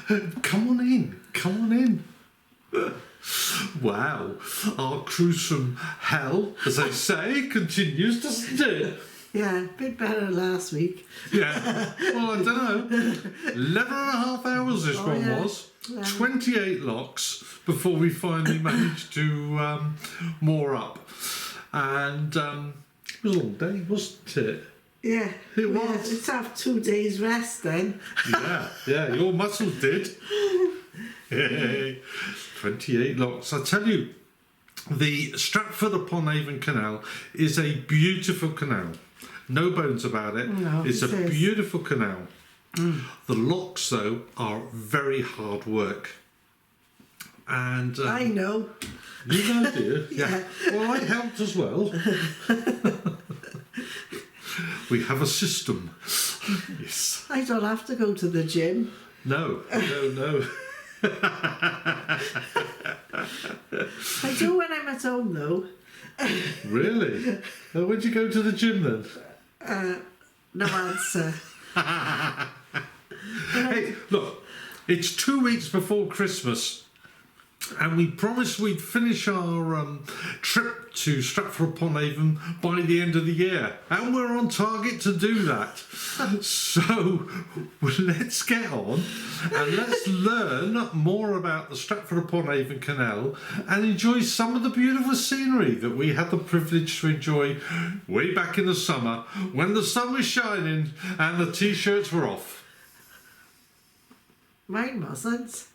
Come on in. Come on in. Wow. Our cruise from hell, as they say, continues, doesn't it? Yeah, a bit better than last week. Yeah. Well, I don't know. 11.5 hours this one was. 28 locks before we finally managed to moor up. And it was all day, wasn't it? Yeah. It was. Let's have 2 days rest then. Yeah, your muscles did. Yay. 28 locks. I tell you, the Stratford-Upon-Avon canal is a beautiful canal. No bones about it. No, it's it a is. beautiful canal. The locks, though, are very hard work. And I know. You know, do you? Yeah. Well, I helped as well. We have a system. Yes. I don't have to go to the gym. No. I do when I'm at home though. Really? Where'd you go to the gym then? No answer. Hey, look, it's 2 weeks before Christmas, and we promised we'd finish our trip to Stratford-Upon-Avon by the end of the year, and we're on target to do that. So let's get on and let's learn more about the Stratford-Upon-Avon Canal and enjoy some of the beautiful scenery that we had the privilege to enjoy way back in the summer when the sun was shining and the t-shirts were off. Mine wasn't.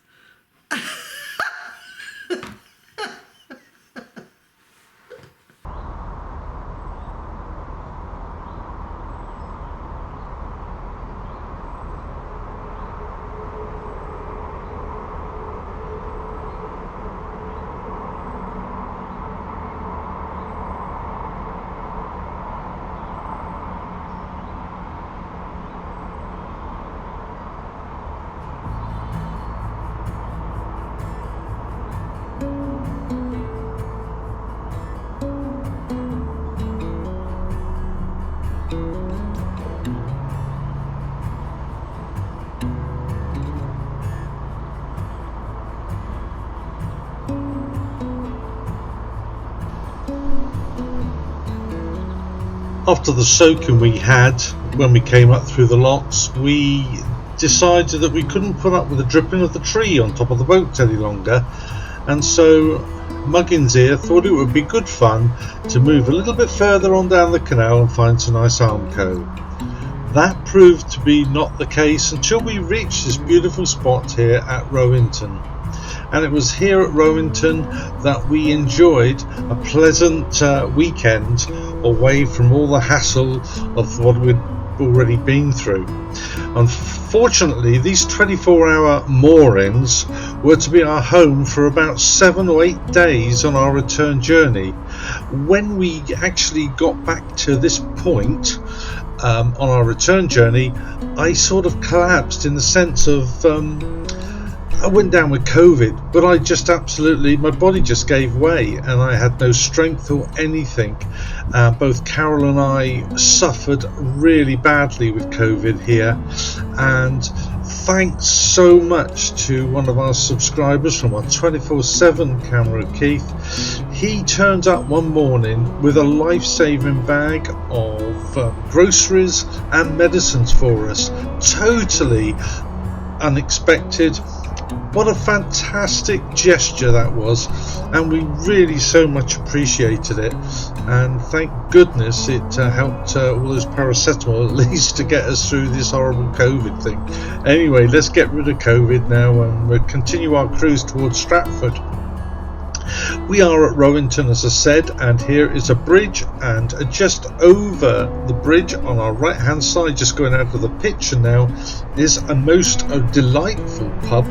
After the soaking we had when we came up through the locks, we decided that we couldn't put up with the dripping of the tree on top of the boat any longer, and so Muggins here thought it would be good fun to move a little bit further on down the canal and find some nice almco. That proved to be not the case until we reached this beautiful spot here at Rowington. And it was here at Rowington that we enjoyed a pleasant weekend away from all the hassle of what we'd already been through. Unfortunately, these 24-hour moorings were to be our home for about 7 or 8 days on our return journey. When we actually got back to this point on our return journey, I sort of collapsed in the sense of I went down with COVID, but my body just gave way and I had no strength or anything. Both Carol and I suffered really badly with COVID here, and thanks so much to one of our subscribers from our 24/7 camera, Keith. He turned up one morning with a life-saving bag of groceries and medicines for us, totally unexpected. What a fantastic gesture that was, and we really so much appreciated it, and thank goodness it helped all those paracetamol at least to get us through this horrible COVID thing. Anyway, let's get rid of COVID now and we'll continue our cruise towards Stratford. We are at Rowington, as I said, and here is a bridge, and just over the bridge on our right hand side, just going out of the picture now, is a most delightful pub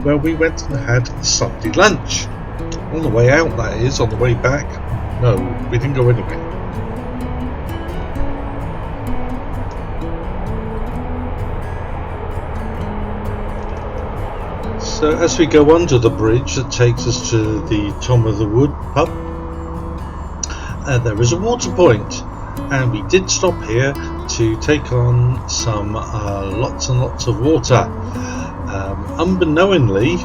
where we went and had Sunday lunch. On the way out, that is. On the way back, no, we didn't go anywhere. So as we go under the bridge that takes us to the Tom of the Wood pub, there is a water point, and we did stop here to take on some lots and lots of water. Unbeknowingly,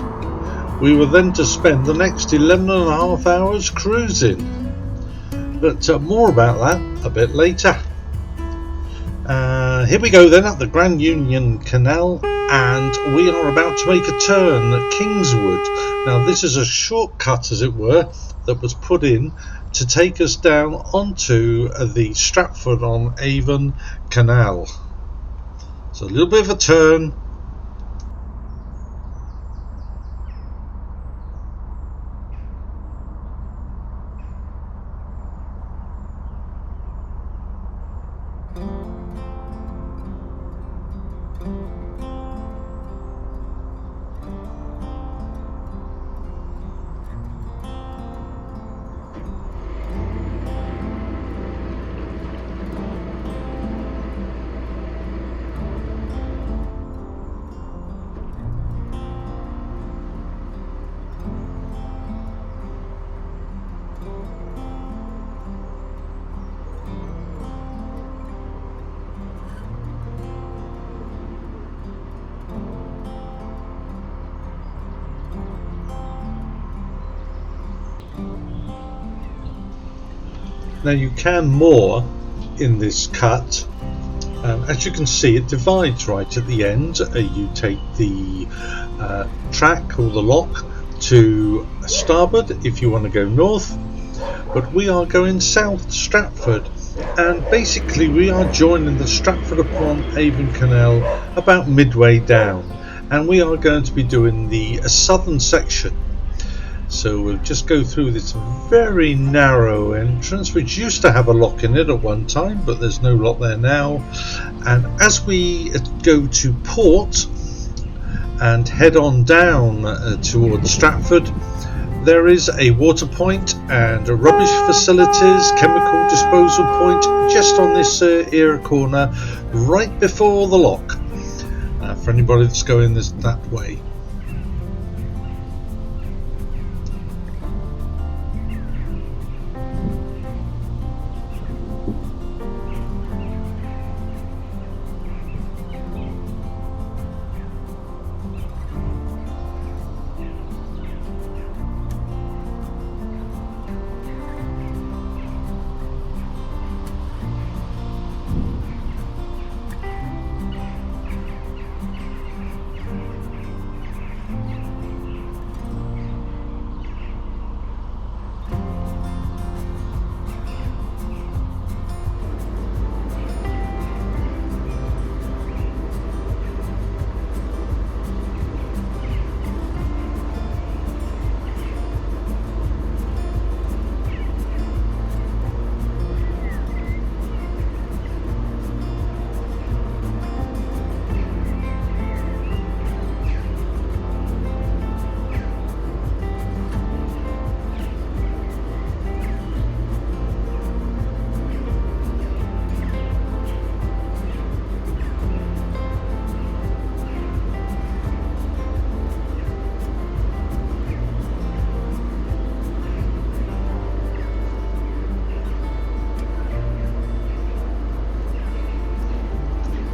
we were then to spend the next 11.5 hours cruising. But more about that a bit later. Here we go then at the Grand Union Canal, and we are about to make a turn at Kingswood. Now this is a shortcut, as it were, that was put in to take us down onto the Stratford-on-Avon Canal. So a little bit of a turn. Now you can moor in this cut. As you can see, it divides right at the end. You take the track or the lock to starboard if you want to go north, but we are going south to Stratford, and basically we are joining the Stratford-Upon-Avon Canal about midway down, and we are going to be doing the southern section. So we'll just go through this very narrow entrance, which used to have a lock in it at one time, but there's no lock there now. And as we go to port and head on down towards Stratford, there is a water point and rubbish facilities, chemical disposal point just on this ear corner, right before the lock, for anybody that's going that way.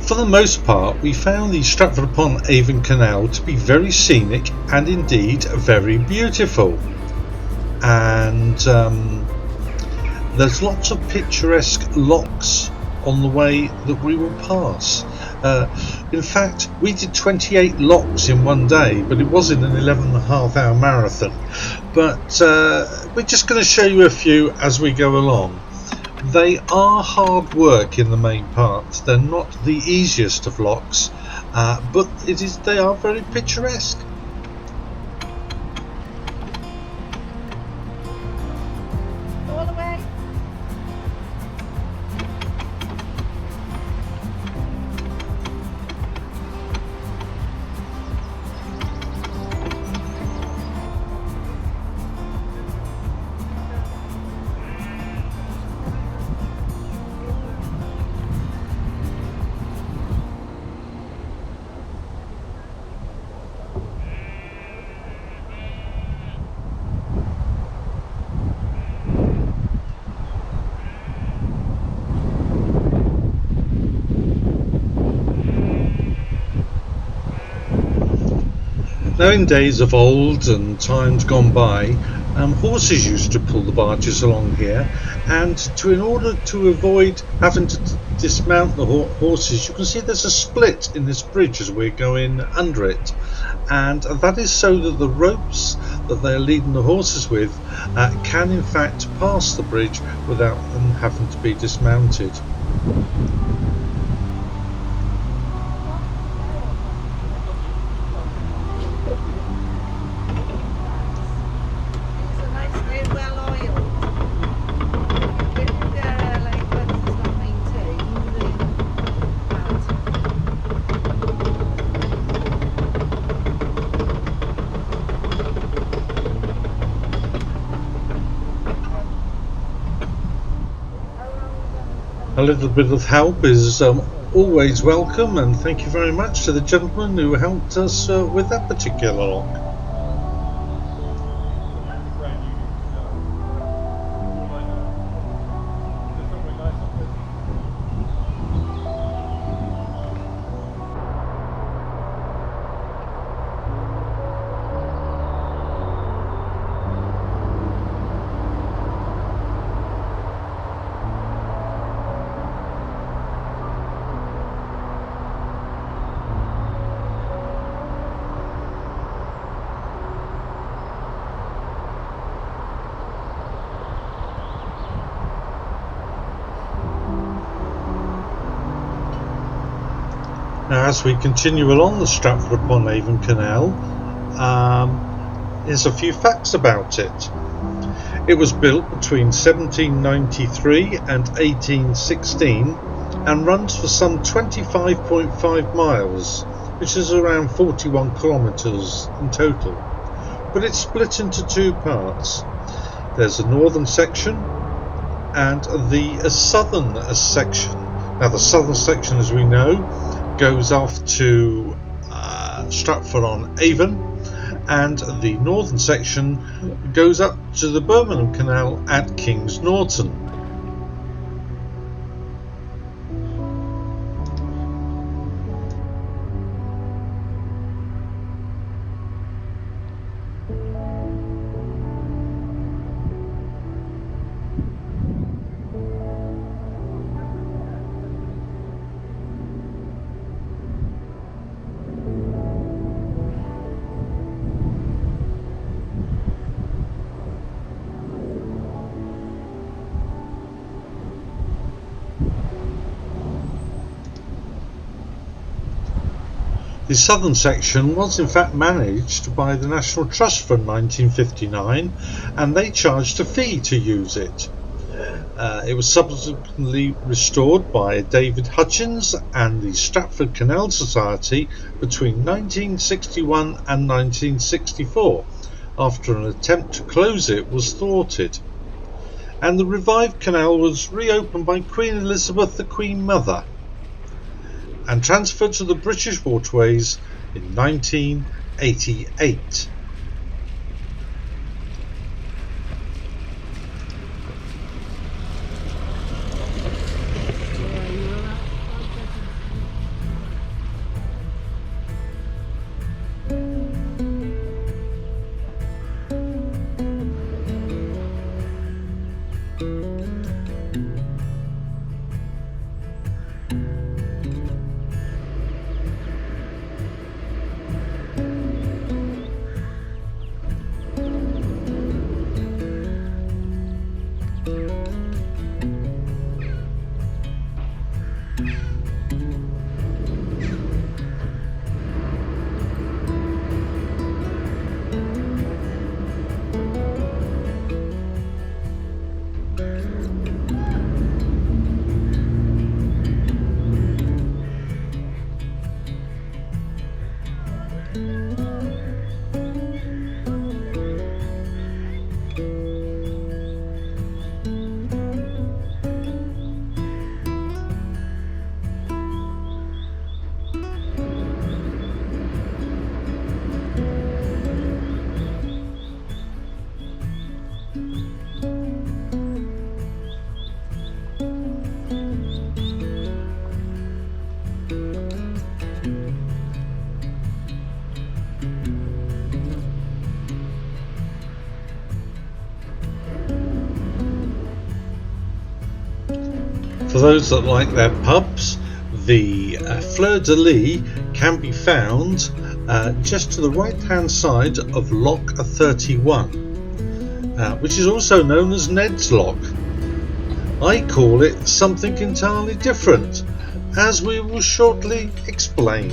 For the most part, we found the Stratford-Upon-Avon Canal to be very scenic and indeed very beautiful. And there's lots of picturesque locks on the way that we will pass. In fact, we did 28 locks in one day, but it was in an 11.5 hour marathon. But we're just going to show you a few as we go along. They are hard work in the main part. They're not the easiest of locks, but they are very picturesque. All the way. Now, in days of old and times gone by, horses used to pull the barges along here, and in order to avoid having to dismount the horses, you can see there's a split in this bridge as we're going under it, and that is so that the ropes that they're leading the horses with can in fact pass the bridge without them having to be dismounted. A little bit of help is always welcome, and thank you very much to the gentleman who helped us with that particular lock. Now, as we continue along the Stratford-Upon-Avon canal, here's a few facts about it. It was built between 1793 and 1816 and runs for some 25.5 miles, which is around 41 kilometres in total. But it's split into two parts. There's a northern section and the southern section. Now, the southern section, as we know, goes off to Stratford-on-Avon, and the northern section goes up to the Birmingham Canal at Kings Norton. The southern section was in fact managed by the National Trust from 1959, and they charged a fee to use it. It was subsequently restored by David Hutchins and the Stratford Canal Society between 1961 and 1964, after an attempt to close it was thwarted. And the revived canal was reopened by Queen Elizabeth, the Queen Mother, and transferred to the British waterways in 1988. those that like their pubs, the fleur-de-lis can be found just to the right hand side of Lock 31, which is also known as Ned's Lock. I call it something entirely different, as we will shortly explain.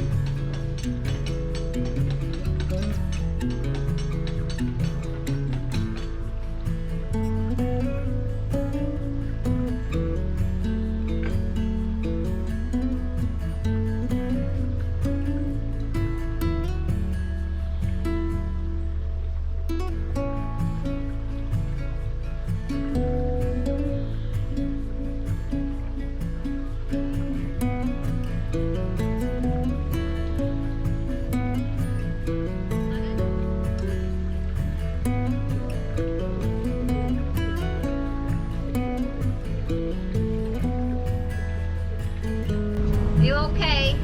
You okay?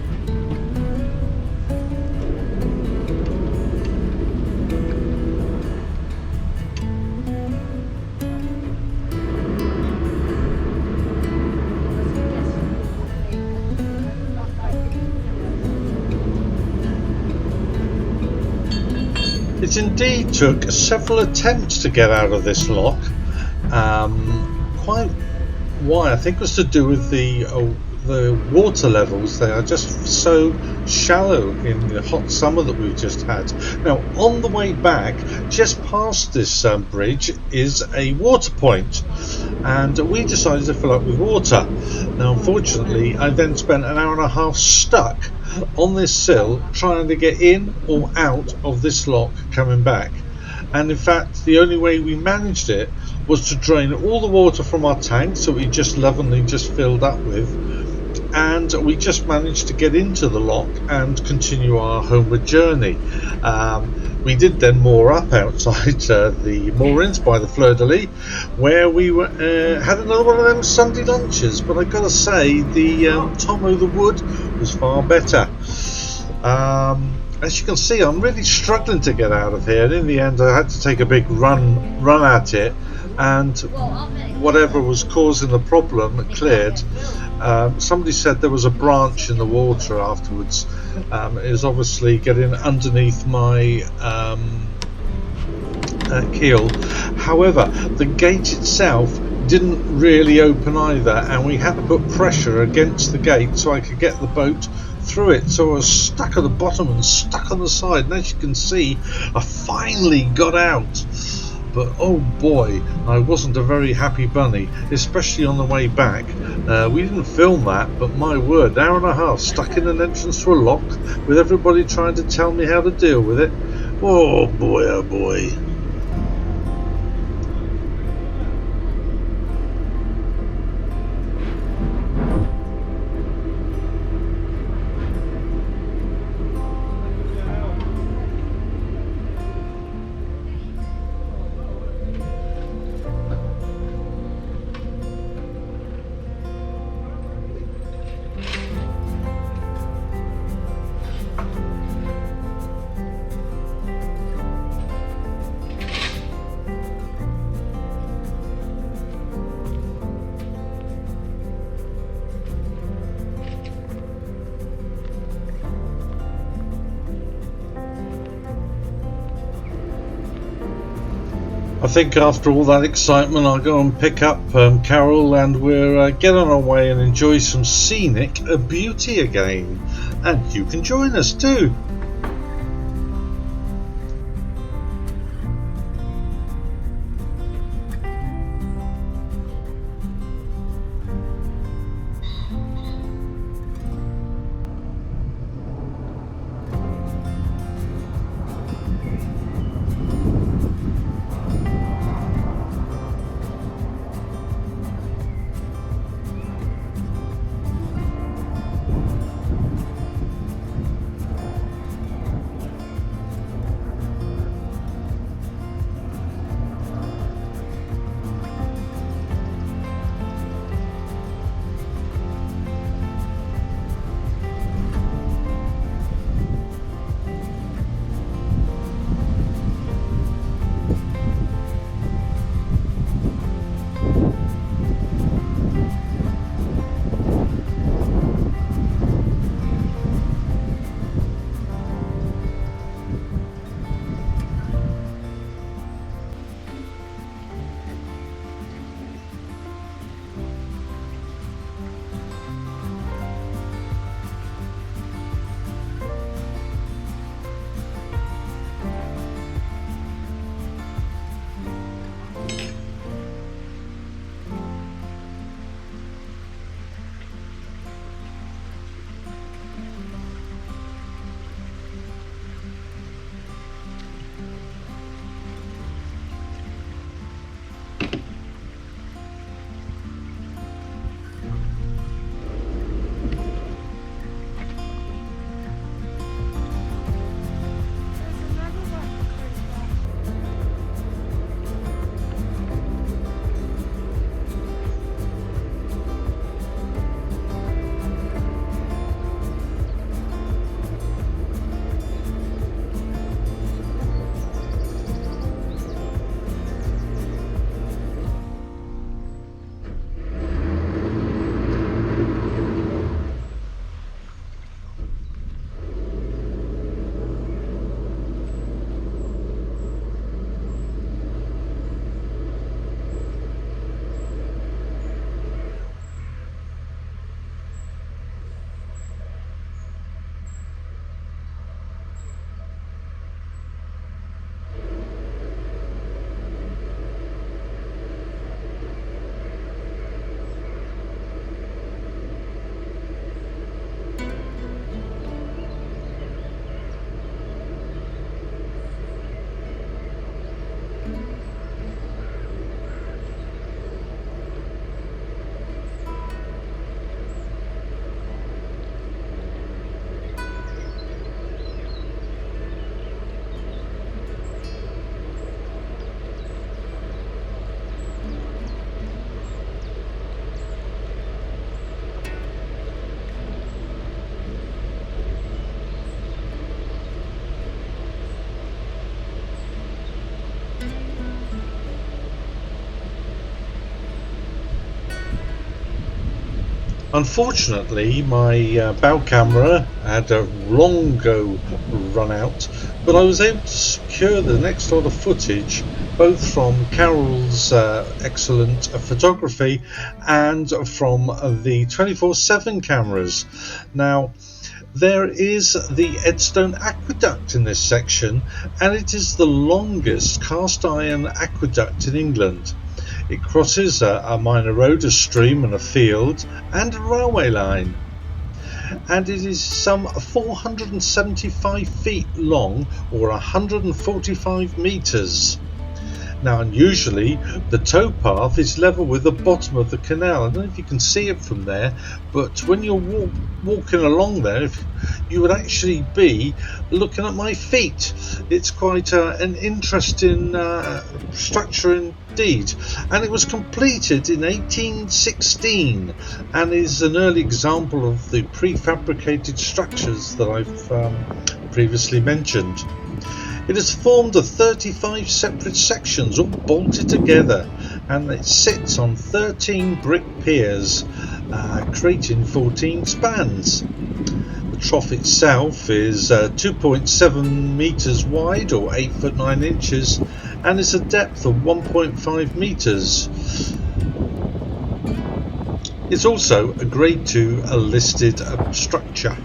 It indeed took several attempts to get out of this lock. Quite why I think was to do with the water levels. They are just so shallow in the hot summer that we've just had. Now on the way back, just past this bridge is a water point, and we decided to fill up with water. Now unfortunately I then spent an hour and a half stuck on this sill trying to get in or out of this lock coming back, and in fact the only way we managed it was to drain all the water from our tank, so we just lovingly just filled up with, and we just managed to get into the lock and continue our homeward journey. We did then moor up outside the moorings by the fleur-de-lis, where we were, had another one of them Sunday lunches, but I've got to say the Tom o' the Wood was far better. As you can see, I'm really struggling to get out of here, and in the end I had to take a big run at it, and whatever was causing the problem cleared. Somebody said there was a branch in the water afterwards. It was obviously getting underneath my keel. However, the gate itself didn't really open either, and we had to put pressure against the gate so I could get the boat through it. So I was stuck at the bottom and stuck on the side, and as you can see, I finally got out. But oh boy, I wasn't a very happy bunny, especially on the way back. We didn't film that, but my word, an hour and a half stuck in an entrance to a lock with everybody trying to tell me how to deal with it. Oh boy, oh boy. I think after all that excitement I'll go and pick up Carol, and we'll get on our way and enjoy some scenic beauty again. And you can join us too. Unfortunately, my bow camera had a long go run out, but I was able to secure the next lot of footage, both from Carol's excellent photography and from the 24/7 cameras. Now, there is the Edstone Aqueduct in this section, and it is the longest cast iron aqueduct in England. It crosses a minor road, a stream and a field, and a railway line. And it is some 475 feet long, or 145 metres. Now, unusually, the towpath is level with the bottom of the canal. I don't know if you can see it from there, but when you're walking along there, you would actually be looking at my feet. It's quite an interesting structure indeed. And it was completed in 1816 and is an early example of the prefabricated structures that I've previously mentioned. It has formed of 35 separate sections all bolted together, and it sits on 13 brick piers, creating 14 spans. The trough itself is 2.7 metres wide, or 8 foot 9 inches, and is a depth of 1.5 metres. It's also a Grade 2 listed structure.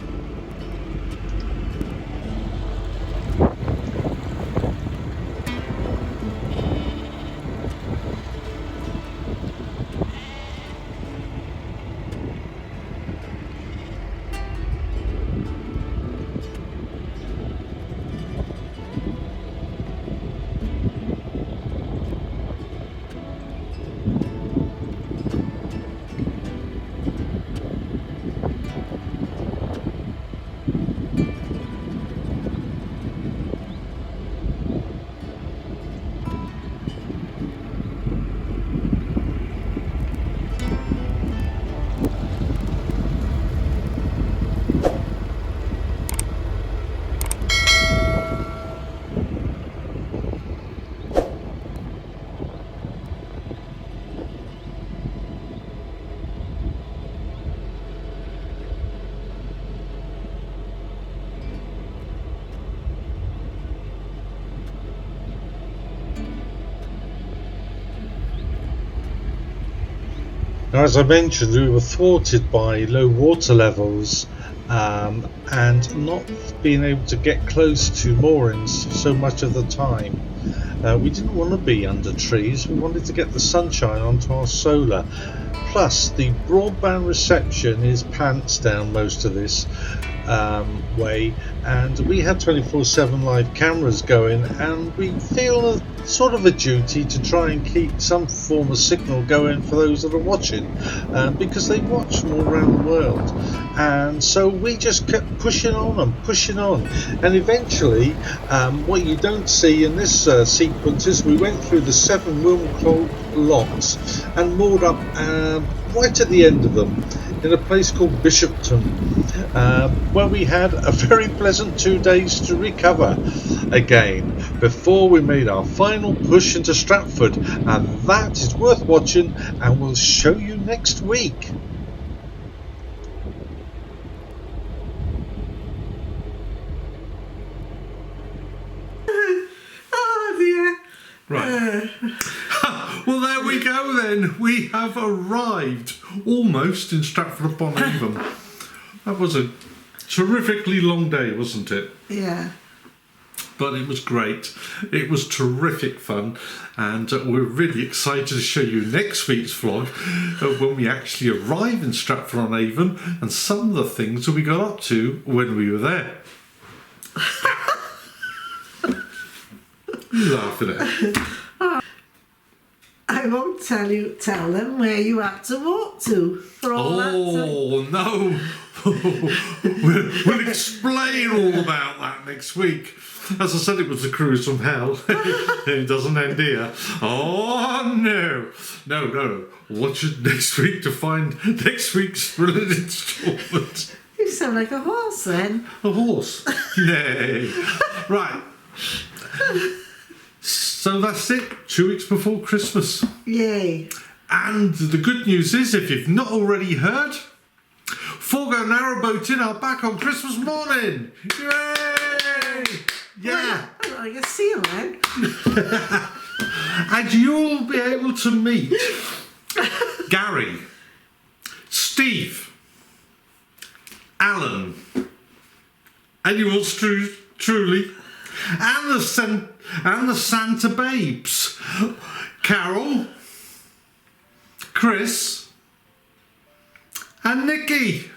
Now, as I mentioned, we were thwarted by low water levels and not being able to get close to moorings so much of the time. We didn't want to be under trees, we wanted to get the sunshine onto our solar. Plus, the broadband reception is pants down most of this way, and we had 24/7 live cameras going, and we feel sort of a duty to try and keep some form of signal going for those that are watching, because they watch from all around the world. And so we just kept pushing on and pushing on, and eventually what you don't see in this sequence is we went through the 7 Wilmcote locks and moored up right at the end of them in a place called Bishopton, where we had a very pleasant 2 days to recover again before we made our final push into Stratford, and that is worth watching, and we'll show you next week. Oh dear. Right. Well, there we go then. We have arrived almost in Stratford-Upon-Avon. That was a terrifically long day, wasn't it? Yeah. But it was great. It was terrific fun, and we're really excited to show you next week's vlog when we actually arrive in Stratford-on-Avon and some of the things that we got up to when we were there. You laughing at? I won't tell them where you had to walk to for all that time. Oh no! we'll explain all about that next week. As I said, it was a cruise from hell. It doesn't end here. Oh no! Watch it next week to find next week's brilliant instalment. You sound like a horse then. A horse? Yay! Right. So that's it. 2 weeks before Christmas. Yay. And the good news is, if you've not already heard, Forgo Narrowboat are back on Christmas morning. Yay! Yeah. Well, I can see you then. And you'll be able to meet Gary, Steve, Alan, and yours truly, and the Santa Babes, Carol, Chris, and Nikki.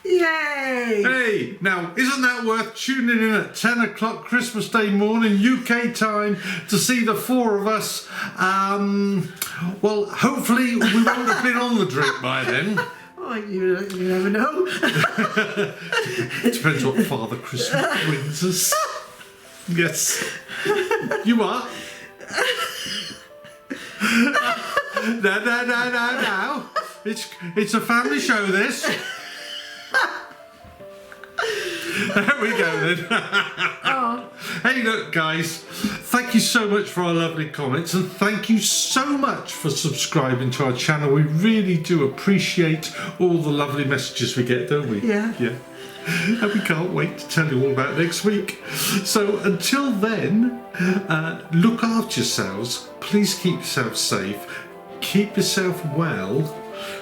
Yay! Hey, now isn't that worth tuning in at 10 o'clock Christmas Day morning UK time to see the four of us? Well, hopefully we won't have been on the drip by then. Oh, you never know. Depends what Father Christmas brings us. Yes. You are? No. It's a family show, this. There we go then. Oh. Hey, look, guys. Thank you so much for our lovely comments, and thank you so much for subscribing to our channel. We really do appreciate all the lovely messages we get, don't we? Yeah. Yeah. And we can't wait to tell you all about next week. So until then, look after yourselves. Please keep yourself safe. Keep yourself well.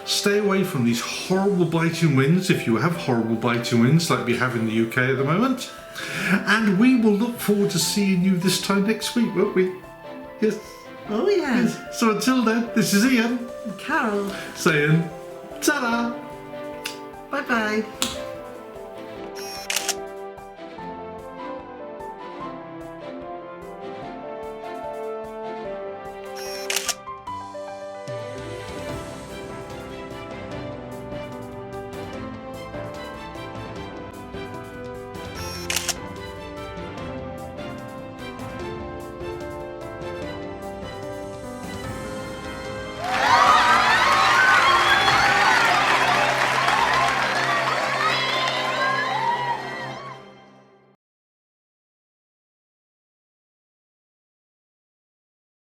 Stay away from these horrible biting winds, if you have horrible biting winds like we have in the UK at the moment. And we will look forward to seeing you this time next week, won't we? Yes. Oh, yeah. Yes. So until then, this is Ian. Carol. Saying ta-da. Bye-bye.